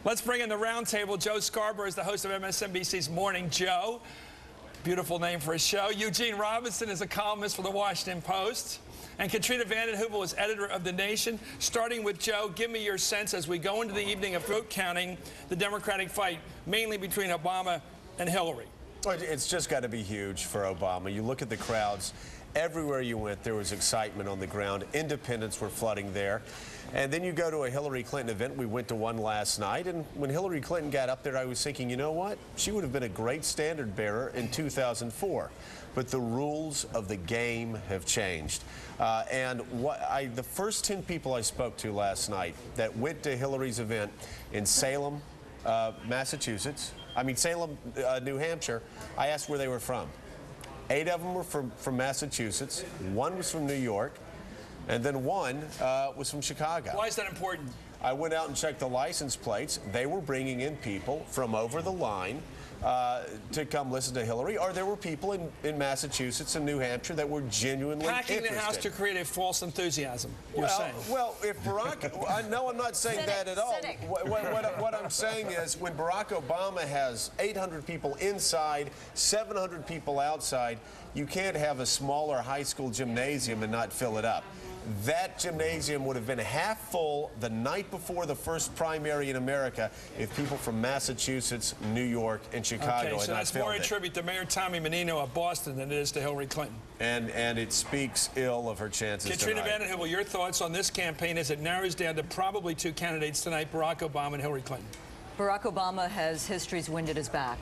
Let's bring in the roundtable. Joe Scarborough is the host of MSNBC's Morning Joe. Beautiful name for a show. Eugene Robinson is a columnist for the Washington Post. And Katrina Vanden Heuvel is editor of The Nation. Starting with Joe, give me your sense as we go into the evening of vote counting, the Democratic fight, mainly between Obama and Hillary. It's just got to be huge for Obama. You look at the crowds. Everywhere you went, there was excitement on the ground. Independents were flooding there. And then you go to a Hillary Clinton event. We went to one last night. And when Hillary Clinton got up there, I was thinking, you know what? She would have been a great standard bearer in 2004. But the rules of the game have changed. The first 10 people I spoke to last night that went to Hillary's event in Salem, Salem, New Hampshire, I asked where they were from. 8 of them were from Massachusetts, 1 was from New York, and then 1 was from Chicago. Why is that important? I went out and checked the license plates. They were bringing in people from over the line to come listen to Hillary, or there were people in Massachusetts and New Hampshire that were genuinely packing interested. the house to create a false enthusiasm, you're saying. Well, if Barack, no, I'm not saying that at all. What I'm saying is when Barack Obama has 800 people inside, 700 people outside, you can't have a smaller high school gymnasium and not fill it up. That gymnasium would have been half full the night before the first primary in America if people from Massachusetts, New York, and Chicago had not filled it. So that's more a tribute to Mayor Tommy Menino of Boston than it is to Hillary Clinton. And it speaks ill of her chances Katrina Vanden Heuvel, your thoughts on this campaign as it narrows down to probably 2 candidates tonight, Barack Obama and Hillary Clinton? Barack Obama has history's wind at his back.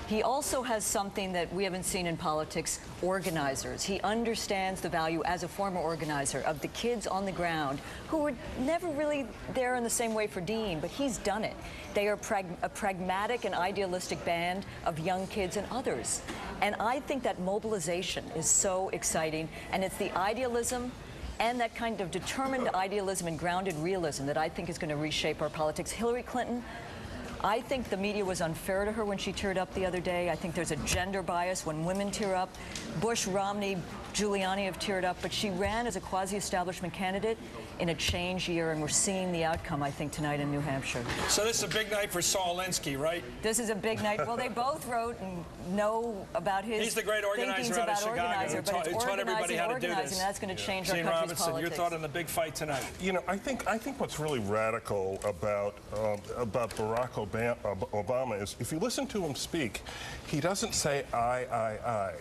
He also has something that we haven't seen in politics, organizers. He understands the value as a former organizer of the kids on the ground who were never really there in the same way for Dean, but he's done it. They are a pragmatic and idealistic band of young kids and others. And I think that mobilization is so exciting, and it's the idealism and that kind of determined idealism and grounded realism that I think is going to reshape our politics. Hillary Clinton, I think the media was unfair to her when she teared up the other day. I think there's a gender bias when women tear up. Bush, Romney, Giuliani have teared up, but she ran as a quasi-establishment candidate in a change year, and we're seeing the outcome, I think, tonight in New Hampshire. So this is a big night for Saul Alinsky, right? This is a big night. Well, they both wrote and know about his He's the great organizer out of Chicago. He taught everybody how to do this. And that's going to change our Eugene country's Robinson, politics. your thought on the big fight tonight? You know, I think what's really radical about Barack Obama is if you listen to him speak, he doesn't say I.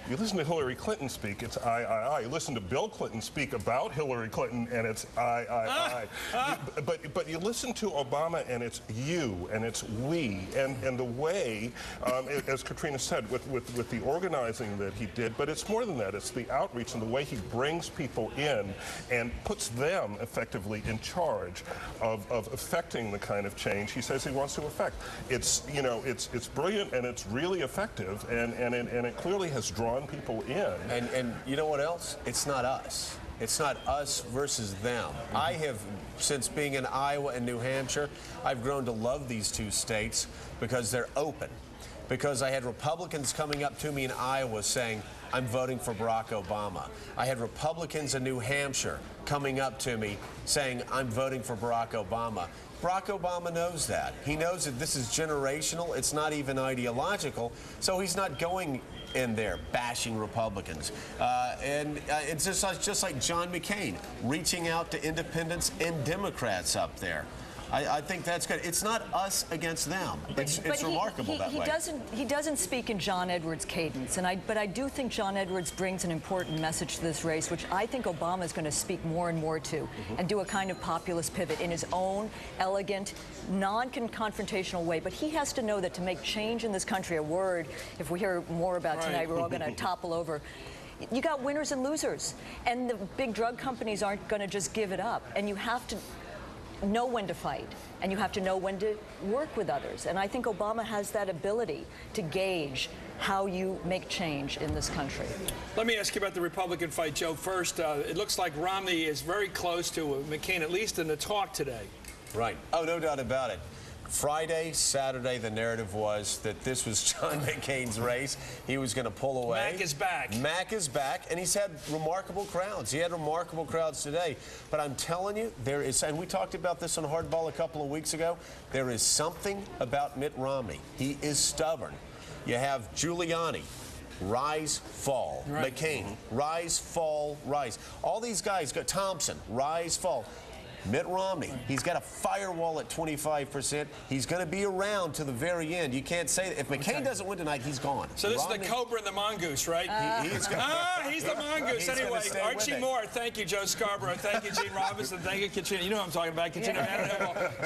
You listen to Hillary Clinton speak, it's I. You listen to Bill Clinton speak about Hillary Clinton, and it's I. But you listen to Obama, and it's you, and it's we, and the way, as Katrina said, with the organizing that he did, but it's more than that. It's the outreach and the way he brings people in and puts them effectively in charge of affecting the kind of change he says he wants to affect. It's brilliant, and it's really effective, and it clearly has drawn people in. And you know what else? It's not us. It's not us versus them. I have, since being in Iowa and New Hampshire, I've grown to love these 2 states because they're open. Because I had Republicans coming up to me in Iowa saying, I'm voting for Barack Obama. I had Republicans in New Hampshire coming up to me saying, I'm voting for Barack Obama. Barack Obama knows that. He knows that this is generational. It's not even ideological. So he's not going in there bashing Republicans. It's just like John McCain reaching out to independents and Democrats up there. I think that's good. It's not us against them. It's remarkable that way. He doesn't speak in John Edwards' cadence, but I do think John Edwards brings an important message to this race, which I think Obama is going to speak more and more to, and do a kind of populist pivot in his own elegant, non-confrontational way. But he has to know that to make change in this country, a word, if we hear more about tonight, we're all going to topple over. You got winners and losers, and the big drug companies aren't going to just give it up, and you have to know when to fight, and you have to know when to work with others. And I think Obama has that ability to gauge how you make change in this country. Let me ask you about the Republican fight, Joe. First, it looks like Romney is very close to McCain, at least in the talk today. Right. Oh, no doubt about it. Friday, Saturday, the narrative was that this was John McCain's race. He was going to pull away. Mac is back. Mac is back, and he's had remarkable crowds. He had remarkable crowds today. But I'm telling you, there is, and we talked about this on Hardball a couple of weeks ago, there is something about Mitt Romney. He is stubborn. You have Giuliani. Rise, fall. Right. McCain, rise, fall, rise. All these guys got Thompson, rise, fall. Mitt Romney, he's got a firewall at 25%. He's going to be around to the very end. You can't say that. If McCain doesn't win tonight, he's gone. So this Romney, is the cobra and the mongoose, right? he's the mongoose. He's Anyway, stay with Archie it. Moore, thank you, Joe Scarborough. Thank you, Eugene Robinson. Thank you, Katrina. You know what I'm talking about, Katrina Vanden Heuvel.